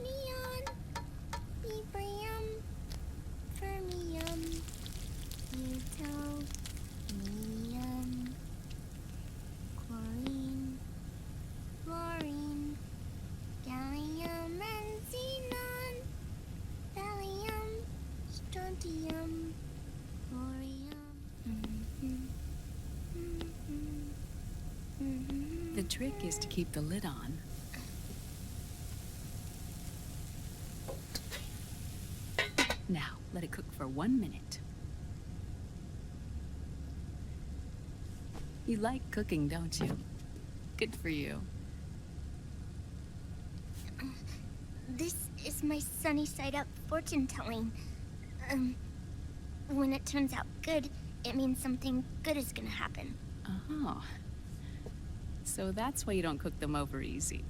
neon, librium, fermium, plutonium, chlorine, fluorine, gallium and xenon, thallium, strontium, thorium. The trick is to keep the lid on. Now, let it cook for 1 minute. You like cooking, don't you? Good for you. This is my sunny side up fortune telling. When it turns out good, it means something good is gonna happen. Oh. So that's why you don't cook them over easy.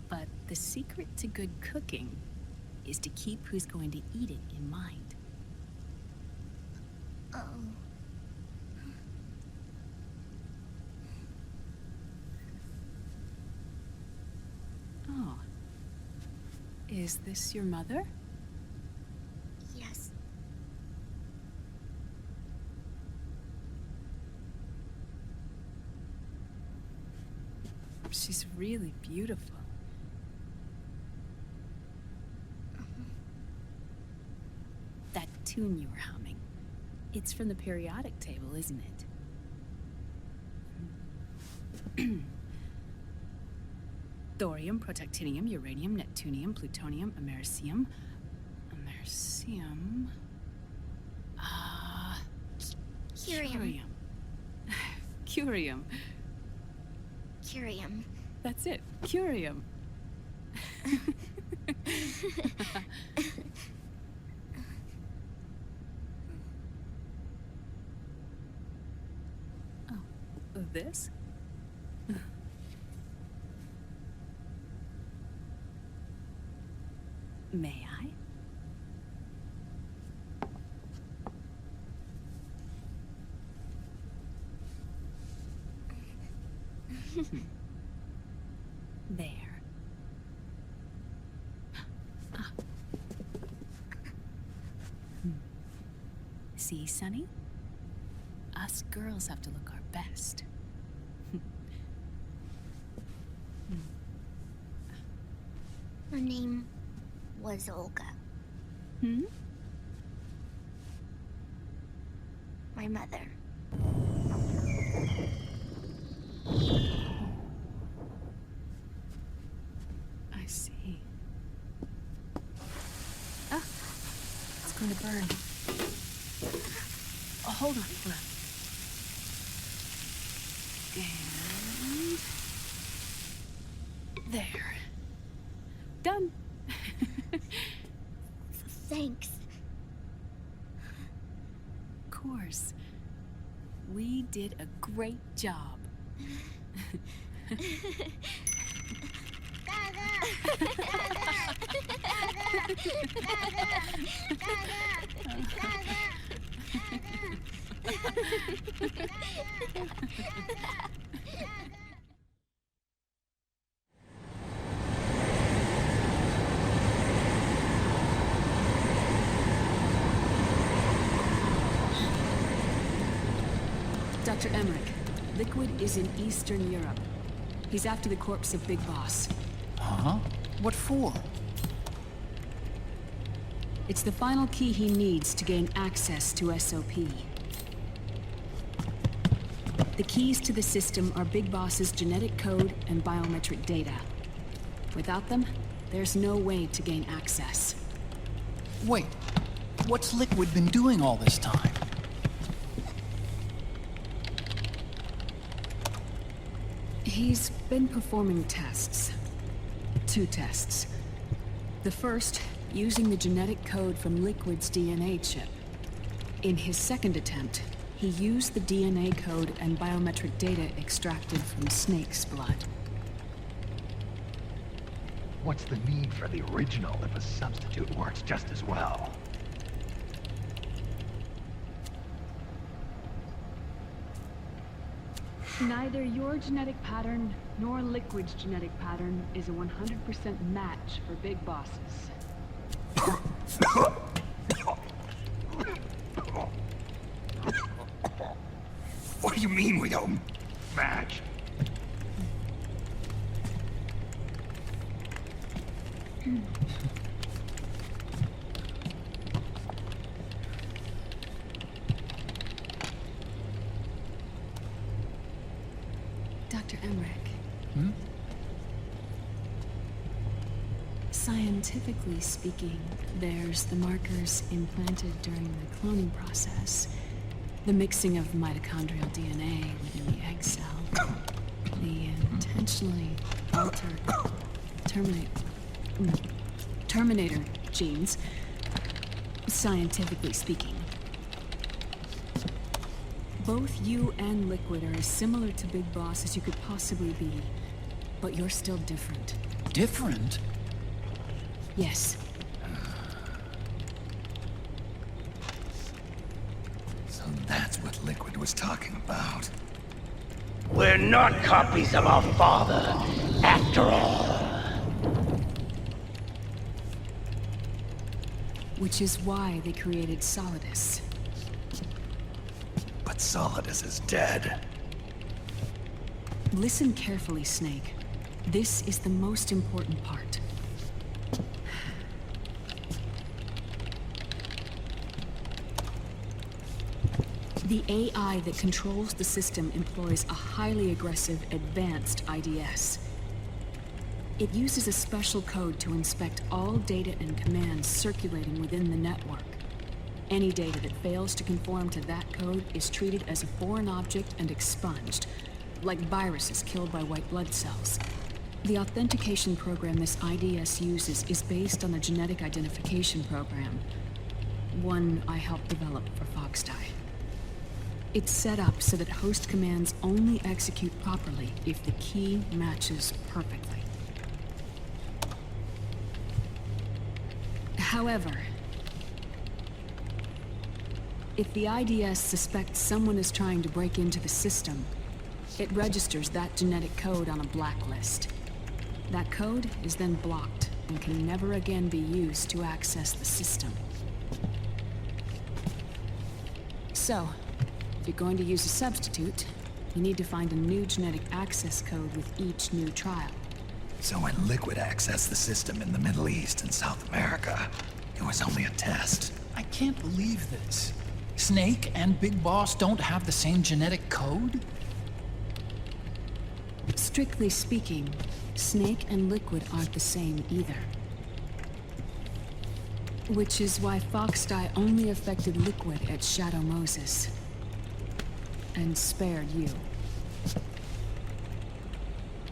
But the secret to good cooking is to keep who's going to eat it in mind. Oh. Oh. Is this your mother? Yes. She's really beautiful. That tune you were humming, it's from the periodic table, isn't it? Thorium, protactinium, uranium, neptunium, plutonium, americium. Curium. Curium. Curium. That's it, curium. Oh, this? May I? There. See, Sonny? Us girls have to look our best. Her name was Olga. Hmm? My mother. I see. Ah! It's going to burn. Oh, hold on, hold on. And... there. Done. Thanks. Of course. We did a great job. Dr. Emmerich, Liquid is in Eastern Europe. He's after the corpse of Big Boss. Huh? What for? It's the final key he needs to gain access to SOP. The keys to the system are Big Boss's genetic code and biometric data. Without them, there's no way to gain access. Wait, what's Liquid been doing all this time? He's been performing tests. 2 tests. The first, using the genetic code from Liquid's DNA chip. In his second attempt, he used the DNA code and biometric data extracted from Snake's blood. What's the need for the original if a substitute works just as well? Neither your genetic pattern nor Liquid's genetic pattern is a 100% match for big bosses. What do you mean we don't match? Dr. Emmerich. Hmm? Scientifically speaking, there's the markers implanted during the cloning process, the mixing of mitochondrial DNA within the egg cell, the intentionally altered Terminator genes, scientifically speaking. Both you and Liquid are as similar to Big Boss as you could possibly be, but you're still different. Different? Yes. So that's what Liquid was talking about. We're not copies of our father, after all. Which is why they created Solidus. But Solidus is dead. Listen carefully, Snake. This is the most important part. The AI that controls the system employs a highly aggressive, advanced IDS. It uses a special code to inspect all data and commands circulating within the network. Any data that fails to conform to that code is treated as a foreign object and expunged, like viruses killed by white blood cells. The authentication program this IDS uses is based on a genetic identification program, one I helped develop for Foxdie. It's set up so that host commands only execute properly if the key matches perfectly. However, if the IDS suspects someone is trying to break into the system, it registers that genetic code on a blacklist. That code is then blocked and can never again be used to access the system. So, if you're going to use a substitute, you need to find a new genetic access code with each new trial. So when Liquid accessed the system in the Middle East and South America, it was only a test. I can't believe this. Snake and Big Boss don't have the same genetic code? Strictly speaking, Snake and Liquid aren't the same either. Which is why Foxdie only affected Liquid at Shadow Moses. And spared you.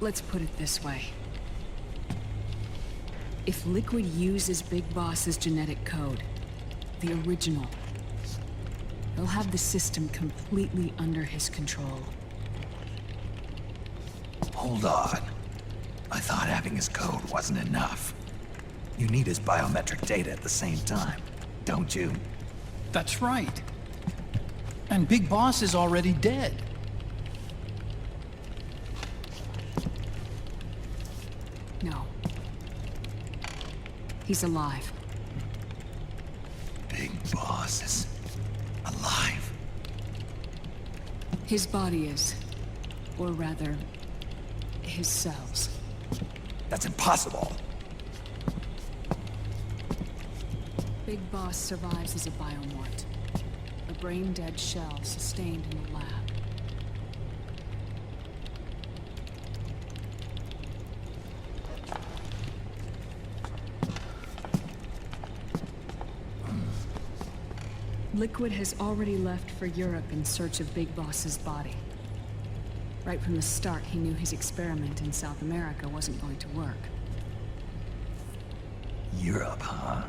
Let's put it this way. If Liquid uses Big Boss's genetic code, the original, he'll have the system completely under his control. Hold on. I thought having his code wasn't enough. You need his biometric data at the same time, don't you? That's right. And Big Boss is already dead. No. He's alive. Big Boss is alive. His body is. Or rather, his cells. That's impossible. Big Boss survives as a biomort. A brain-dead shell sustained in the lab. Liquid has already left for Europe in search of Big Boss's body. Right from the start, he knew his experiment in South America wasn't going to work. Europe, huh?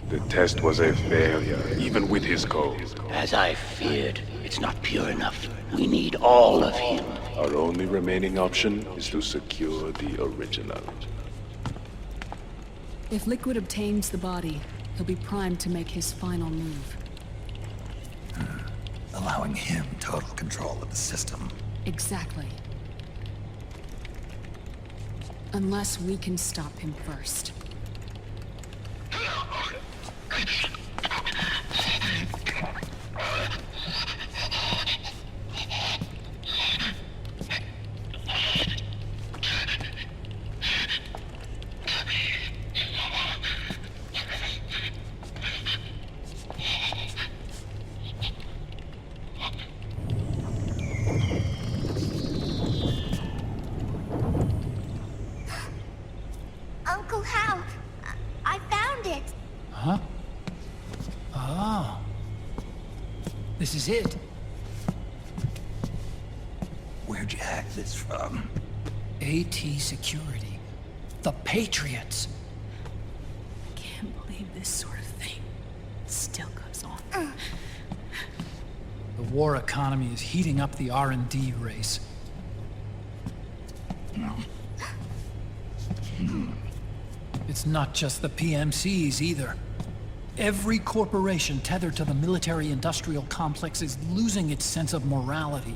The test was a failure, even with his code. As I feared, it's not pure enough. We need all of him. Our only remaining option is to secure the original. If Liquid obtains the body, he'll be primed to make his final move. Allowing him total control of the system. Exactly. Unless we can stop him first. Uncle Hal, I found it. Huh? Ah. This is it. Where'd you hack this from? AT Security. The Patriots. Can't believe this sort of thing still goes on. The war economy is heating up the R&D race. It's not just the PMCs either. Every corporation tethered to the military-industrial complex is losing its sense of morality.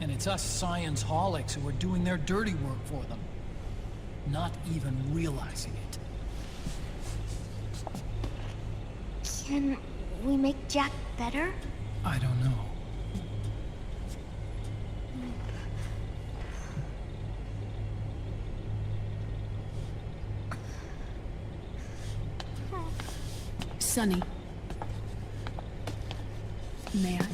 And it's us science-holics who are doing their dirty work for them, not even realizing it. Can we make Jack better? I don't know. Sonny. May I?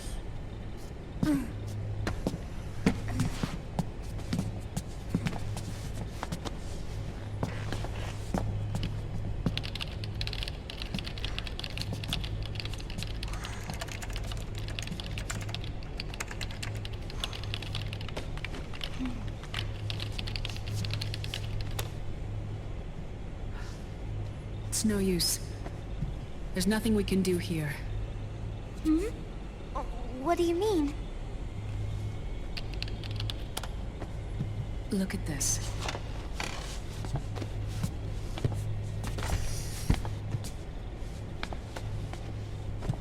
It's no use. There's nothing we can do here. What do you mean? Look at this.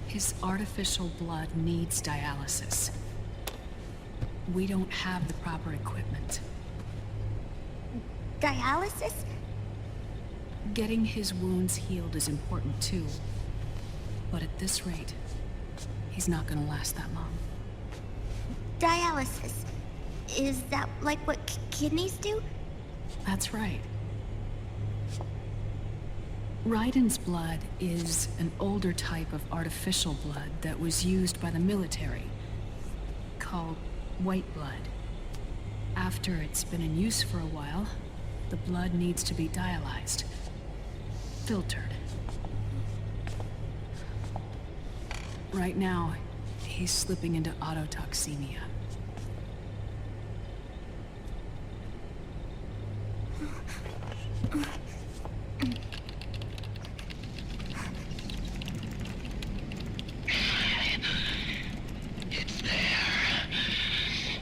His artificial blood needs dialysis. We don't have the proper equipment. Dialysis? Getting his wounds healed is important too. But at this rate, he's not gonna last that long. Dialysis. Is that like what kidneys do? That's right. Raiden's blood is an older type of artificial blood that was used by the military, called white blood. After it's been in use for a while, the blood needs to be dialyzed, filtered. Right now, he's slipping into autotoxemia. It's there.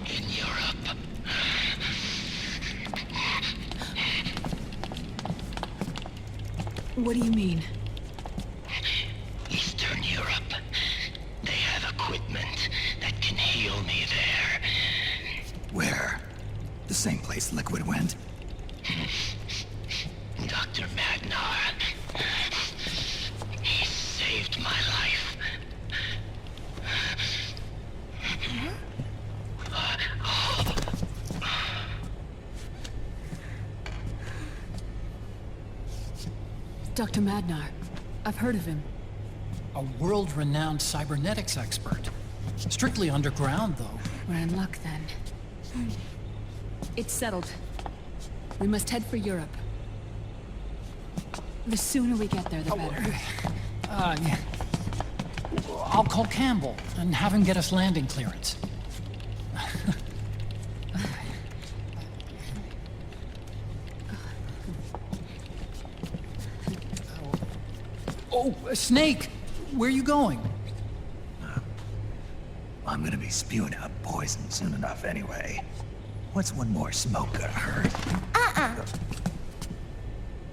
In Europe. What do you mean? Eastern Europe. They have equipment that can heal me there. Where? The same place Liquid went? Dr. Magnar. He saved my life. Dr. Magnar. I've heard of him. A world-renowned cybernetics expert. Strictly underground, though. We're in luck then. It's settled. We must head for Europe. The sooner we get there, the better. Yeah. I'll call Campbell and have him get us landing clearance. Oh, Snake! Where are you going? I'm gonna be spewing out poison soon enough anyway. What's one more smoke gonna hurt?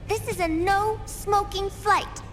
This This is a no smoking flight.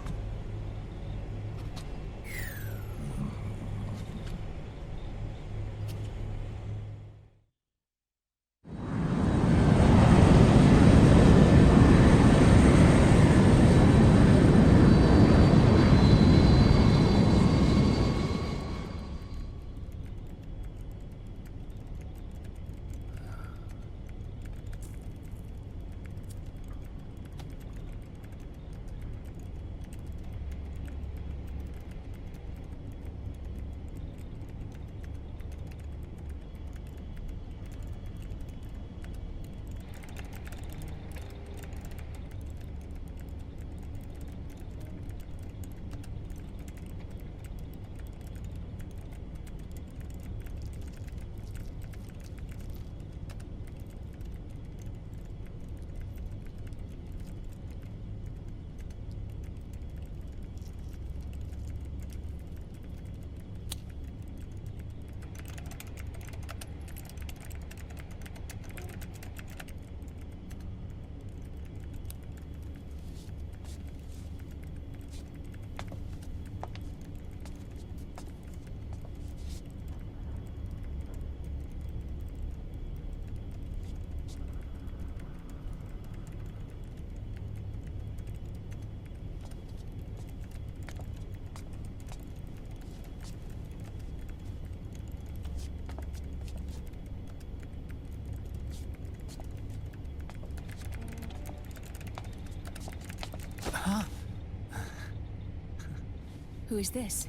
Who is this?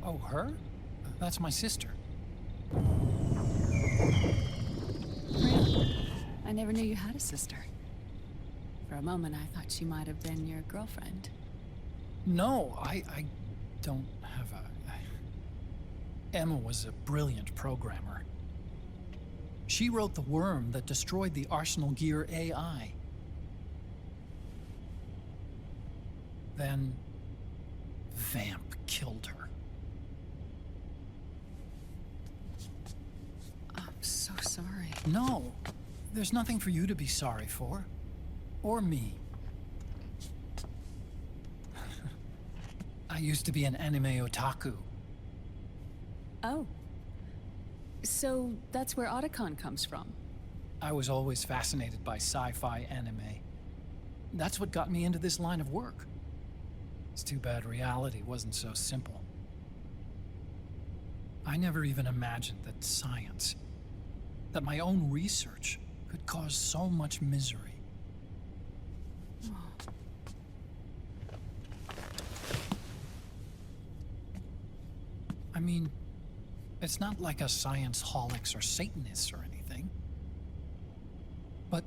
Oh, her? That's my sister. Really? I never knew you had a sister. For a moment, I thought she might have been your girlfriend. No, I don't have a... Emma was a brilliant programmer. She wrote the worm that destroyed the Arsenal Gear AI. Then... Vamp killed her. I'm so sorry. No, there's nothing for you to be sorry for. Or me. I used to be an anime otaku. Oh. So that's where Otacon comes from? I was always fascinated by sci-fi anime. That's what got me into this line of work. It's too bad reality wasn't so simple. I never even imagined that science, that my own research, could cause so much misery. I mean, it's not like us science holics or Satanists or anything. But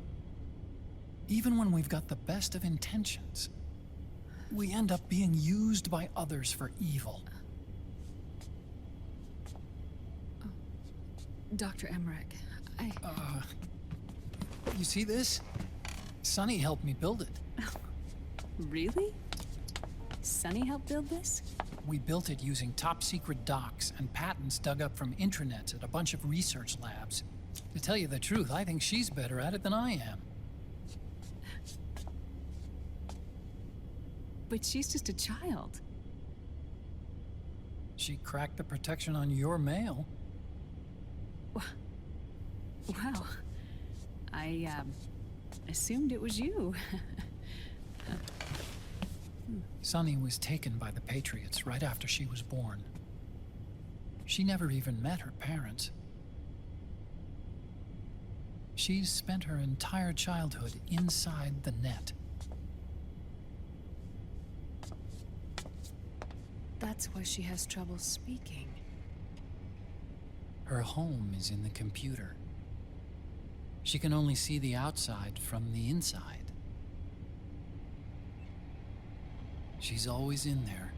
even when we've got the best of intentions, we end up being used by others for evil. Dr. Emmerich, You see this? Sonny helped me build it. Really? Sonny helped build this? We built it using top-secret docs and patents dug up from intranets at a bunch of research labs. To tell you the truth, I think she's better at it than I am. But she's just a child. She cracked the protection on your mail. Wow. I, assumed it was you. Sunny was taken by the Patriots right after she was born. She never even met her parents. She's spent her entire childhood inside the net. That's why she has trouble speaking. Her home is in the computer. She can only see the outside from the inside. She's always in there,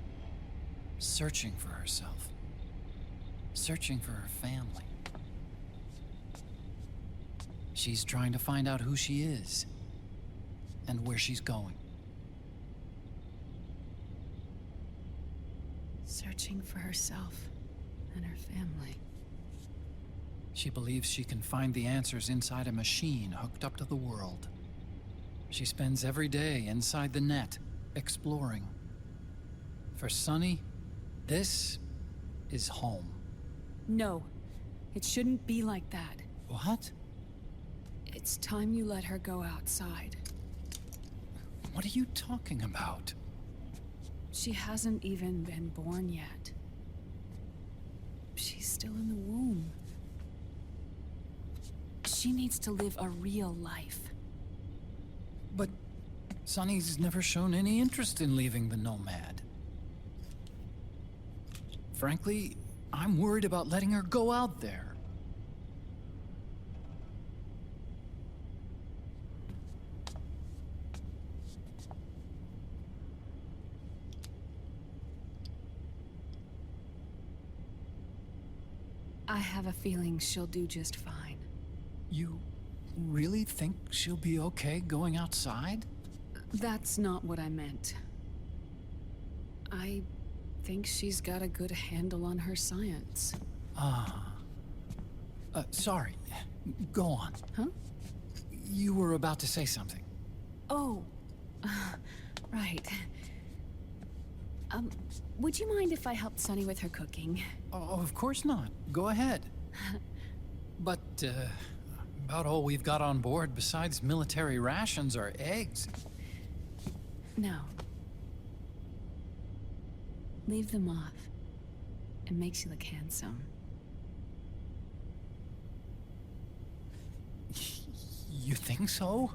searching for herself, searching for her family. She's trying to find out who she is and where she's going. Searching for herself and her family. She believes she can find the answers inside a machine hooked up to the world. She spends every day inside the net, exploring. For Sunny, this is home. No, it shouldn't be like that. What? It's time you let her go outside. What are you talking about? She hasn't even been born yet. She's still in the womb. She needs to live a real life. But Sunny's never shown any interest in leaving the Nomad. Frankly, I'm worried about letting her go out there. I have a feeling she'll do just fine. You really think she'll be okay going outside? That's not what I meant. I think she's got a good handle on her science. Sorry. Go on. Huh? You were about to say something. Oh, right. Would you mind if I helped Sunny with her cooking? Oh, of course not. Go ahead. But, about all we've got on board besides military rations are eggs. No. Leave them off. It makes you look handsome. You think so?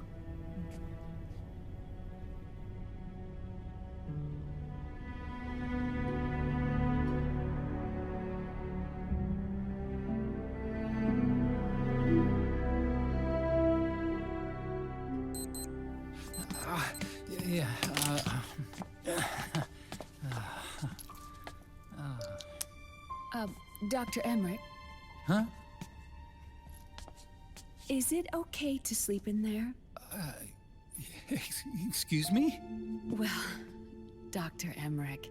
Dr. Emmerich, Huh? is it okay to sleep in there? Excuse me? Well, Dr. Emmerich,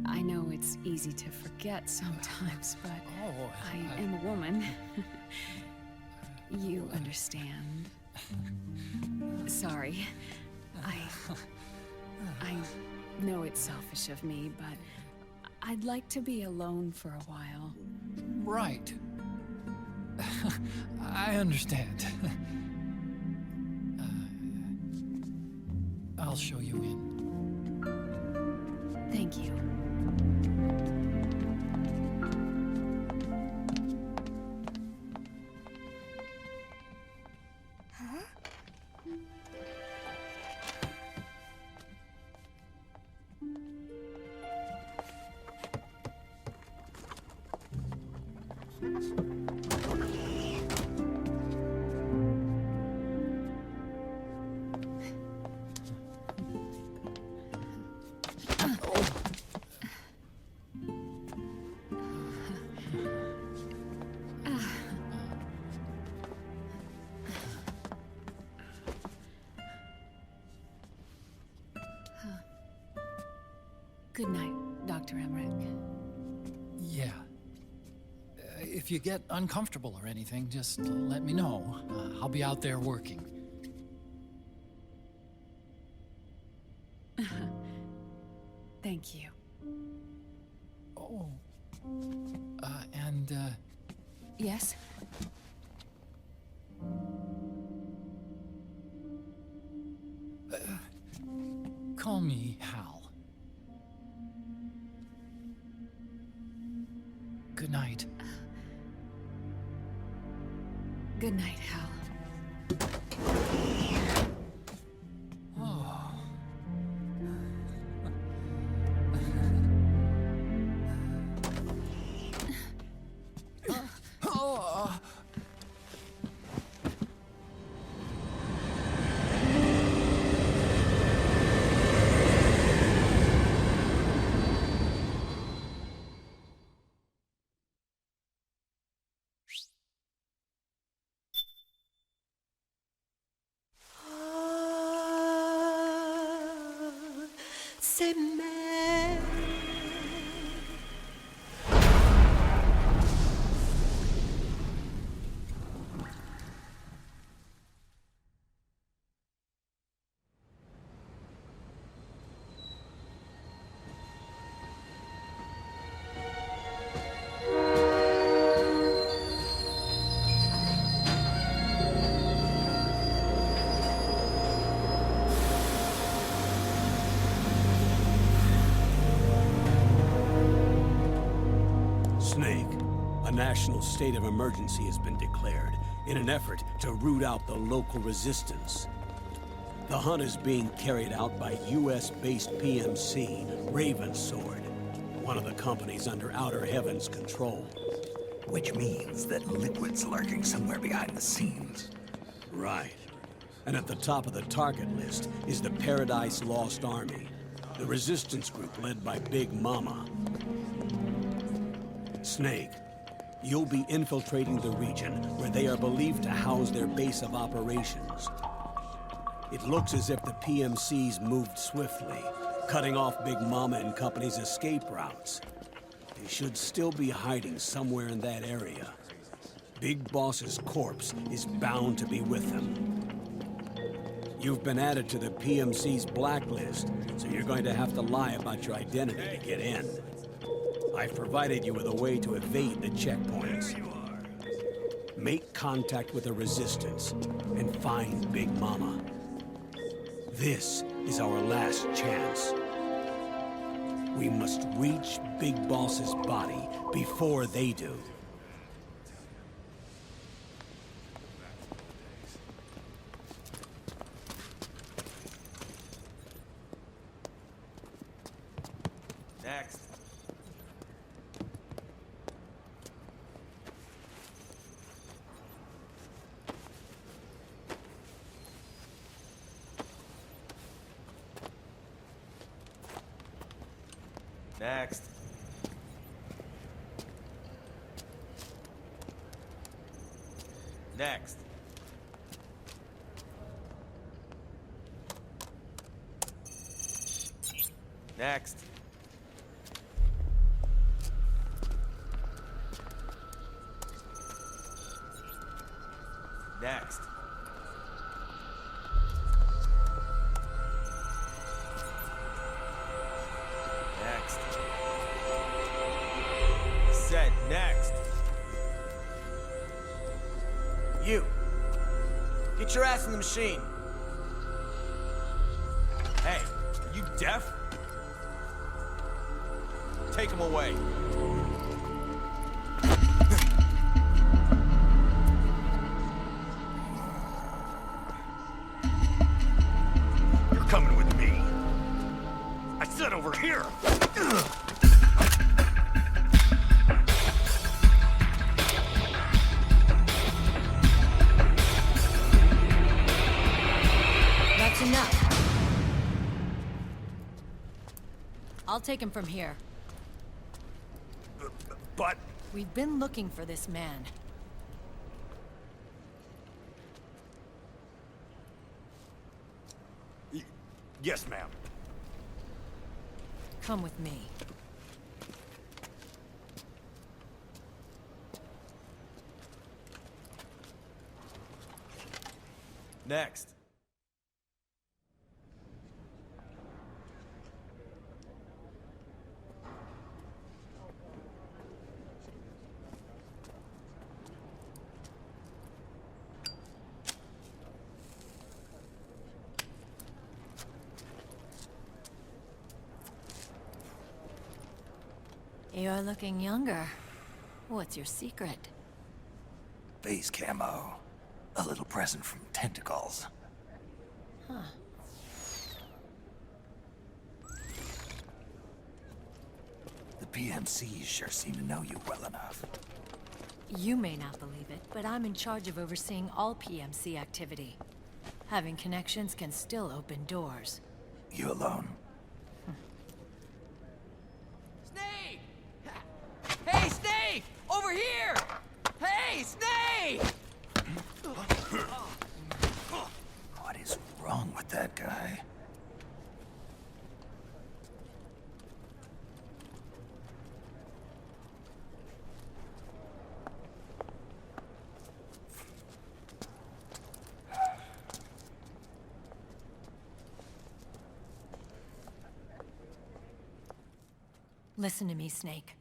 I know it's easy to forget sometimes, but I am a woman. You understand. Sorry. I know it's selfish of me, but I'd like to be alone for a while. Right. I understand. I'll show you in. Thank you. Good night, Dr. Emmerich. Yeah. If you get uncomfortable or anything, just let me know. I'll be out there working. Thank you. Oh. Yes? Call me Hal. Good night. Good night, Hal. national state of emergency has been declared in an effort to root out the local resistance. The hunt is being carried out by US-based PMC, Ravensword, one of the companies under Outer Heaven's control. Which means that Liquid's lurking somewhere behind the scenes. Right. And at the top of the target list is the Paradise Lost Army, the resistance group led by Big Mama. Snake, you'll be infiltrating the region where they are believed to house their base of operations. It looks as if the PMCs moved swiftly, cutting off Big Mama and company's escape routes. They should still be hiding somewhere in that area. Big Boss's corpse is bound to be with them. You've been added to the PMC's blacklist, so you're going to have to lie about your identity to get in. I've provided you with a way to evade the checkpoints. Make contact with the Resistance and find Big Mama. This is our last chance. We must reach Big Boss's body before they do. Next. Next. Next. Next. Next. Next. Said next. You. Get your ass in the machine. Hey, are you deaf? Take him away. You're coming with me. I said over here. That's enough. I'll take him from here. But... We've been looking for this man. Yes, ma'am. Come with me. Next. You're looking younger. What's your secret? Base camo. A little present from Tentacles. Huh. The PMCs sure seem to know you well enough. You may not believe it, but I'm in charge of overseeing all PMC activity. Having connections can still open doors. You alone? Snake! Hey, Snake! Over here! Hey, Snake! What is wrong with that guy? Listen to me, Snake.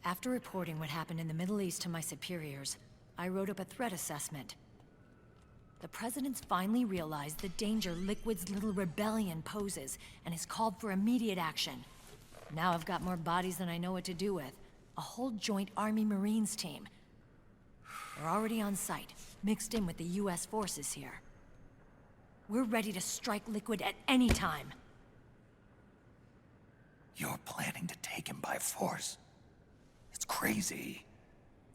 After reporting what happened in the Middle East to my superiors, I wrote up a threat assessment. The President's finally realized the danger Liquid's little rebellion poses, and has called for immediate action. Now I've got more bodies than I know what to do with. A whole joint Army Marines team. They're already on site, mixed in with the US forces here. We're ready to strike Liquid at any time. You're planning to take him by force? It's crazy.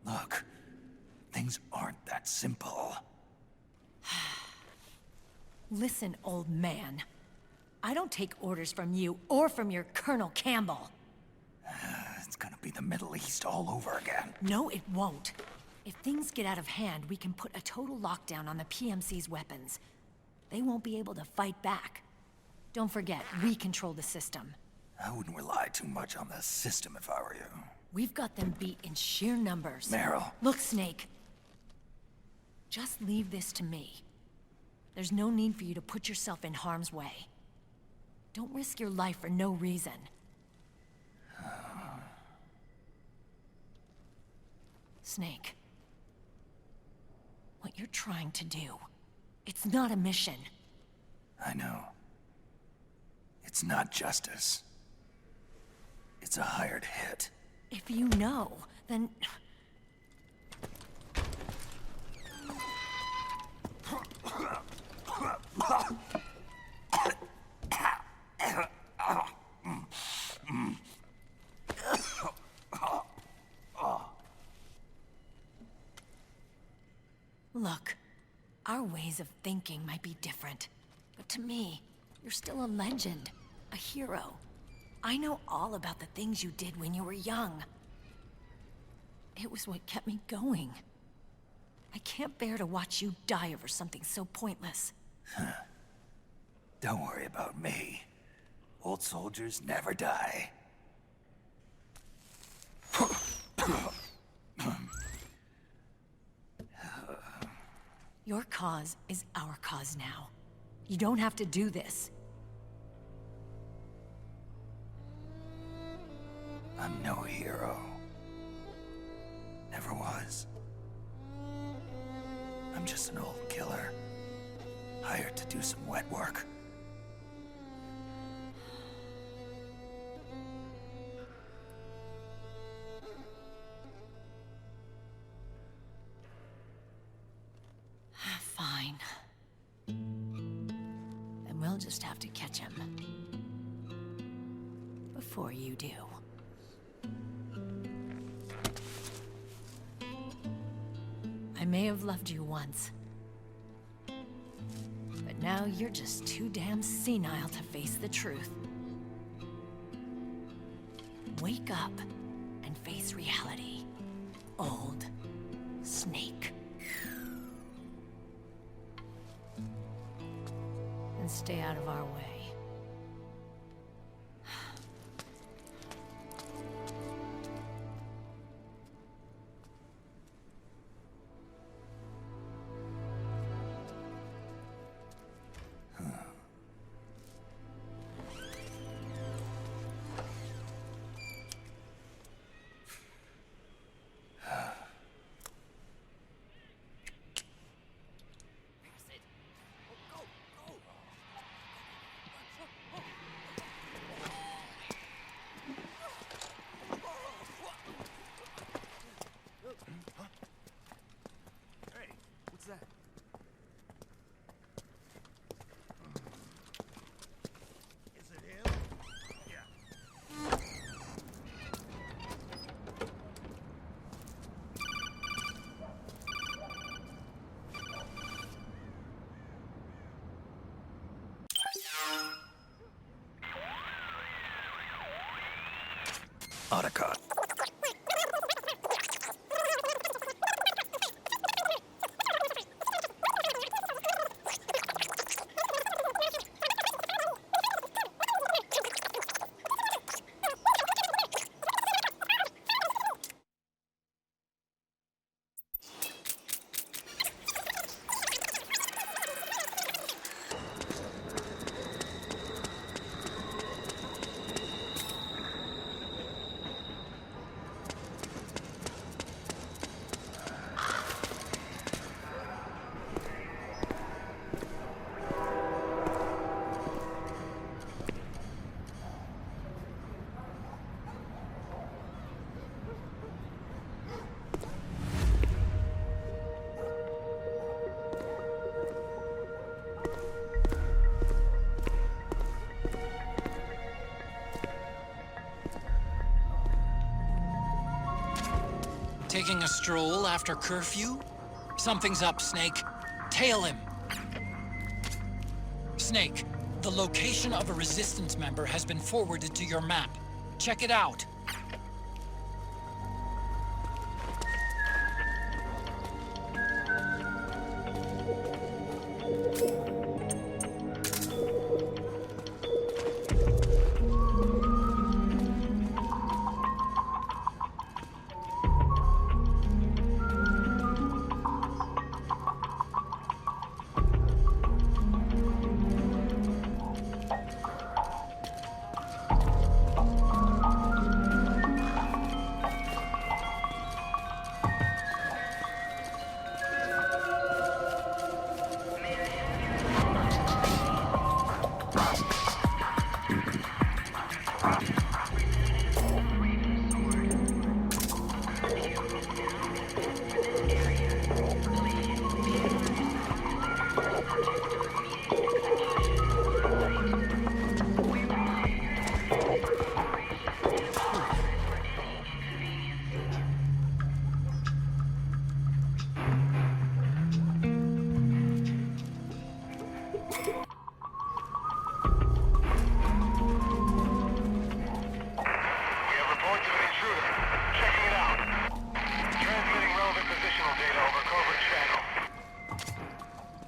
Look, things aren't that simple. Listen, old man. I don't take orders from you or from your Colonel Campbell. It's gonna be the Middle East all over again. No, it won't. If things get out of hand, we can put a total lockdown on the PMC's weapons. They won't be able to fight back. Don't forget, we control the system. I wouldn't rely too much on the system if I were you. We've got them beat in sheer numbers. Meryl. Look, Snake. Just leave this to me. There's no need for you to put yourself in harm's way. Don't risk your life for no reason. Snake. What you're trying to do, it's not a mission. I know. It's not justice. It's a hired hit. If you know, then... Look, our ways of thinking might be different, but to me, you're still a legend, a hero. I know all about the things you did when you were young. It was what kept me going. I can't bear to watch you die over something so pointless. Don't worry about me. Old soldiers never die. Your cause is our cause now. You don't have to do this. I'm no hero. Never was. I'm just an old killer, hired to do some wet work. Fine. Then we'll just have to catch him. Before you do. I may have loved you once. But now you're just too damn senile to face the truth. Wake up and face reality. Old Snake. And stay out of our way. taking a stroll after curfew? Something's up, Snake. Tail him. Snake, the location of a Resistance member has been forwarded to your map. Check it out.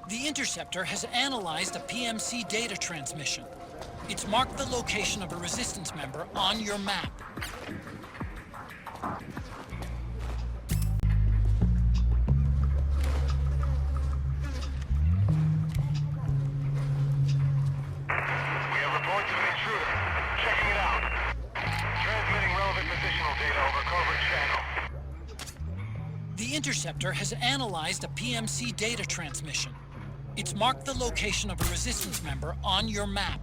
The Interceptor has analyzed a PMC data transmission. It's marked the location of a Resistance member on your map. We have reports of an intruder. Checking it out. Transmitting relevant positional data over covert channel. The Interceptor has analyzed a PMC data transmission. It's marked the location of a Resistance member on your map.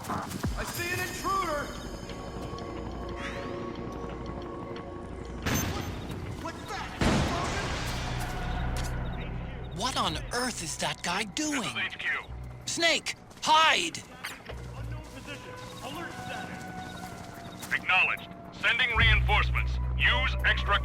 I see an intruder! What's that? What on earth is that guy doing? This is HQ. Snake, hide! Unknown position. Alert status. Acknowledged. Sending reinforcements. Use extra...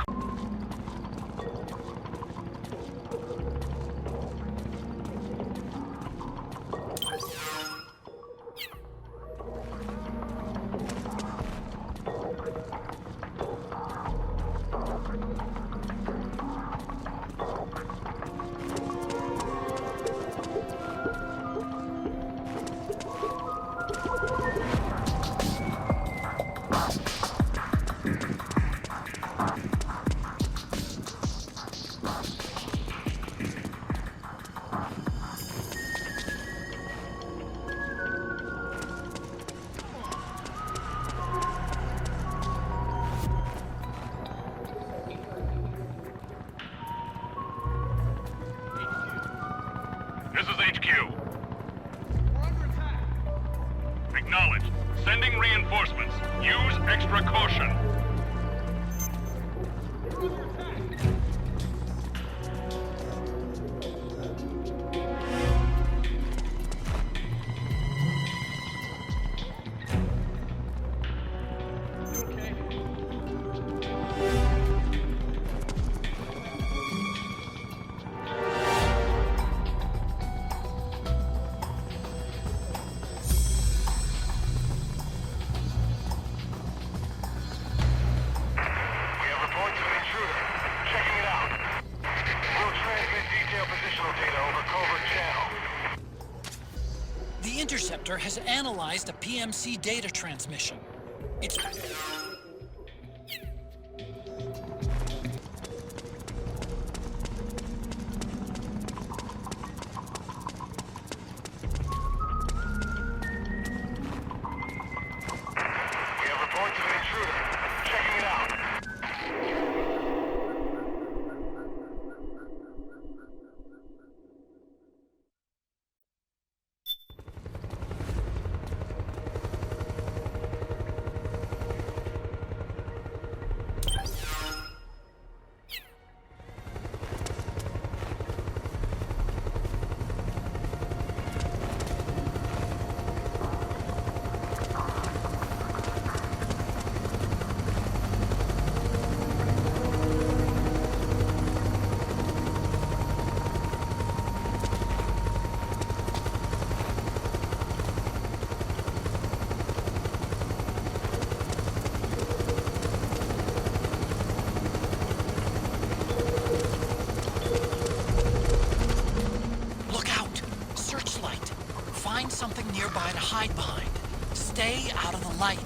This is HQ. We're under attack. Acknowledged. Sending reinforcements. Use extra caution. We're under attack. You okay? We have reports of an intruder. Checking it out. We'll transmit detailed positional data over covert channel. The Interceptor has analyzed a PMC data transmission. It's... We have reports of an intruder. Checking it out. Look out! Searchlight! Find something nearby to hide behind. Stay out of the light.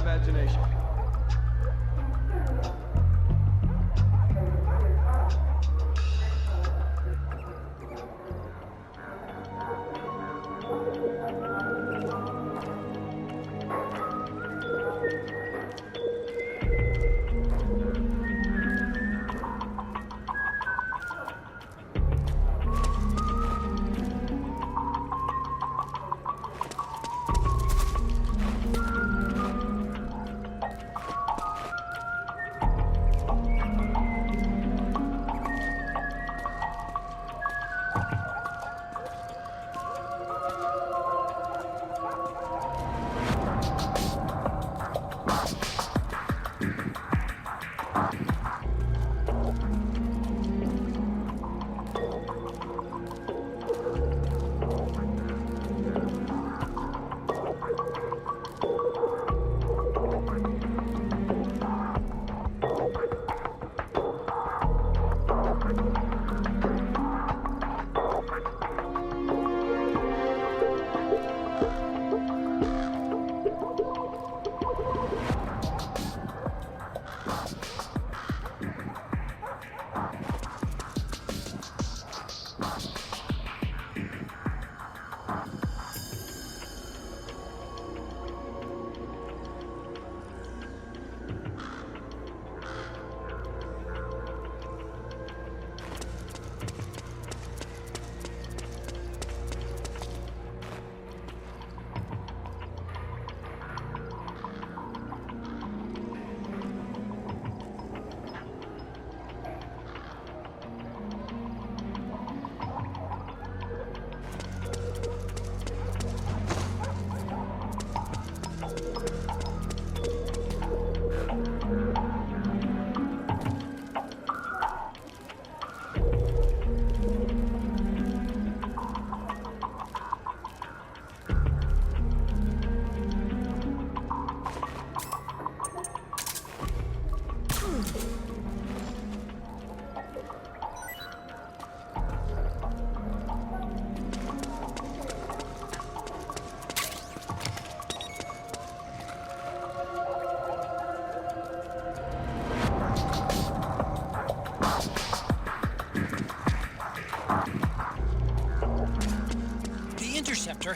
imagination.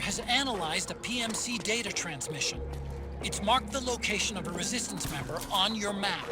Has analyzed a PMC data transmission. It's marked the location of a resistance member on your map.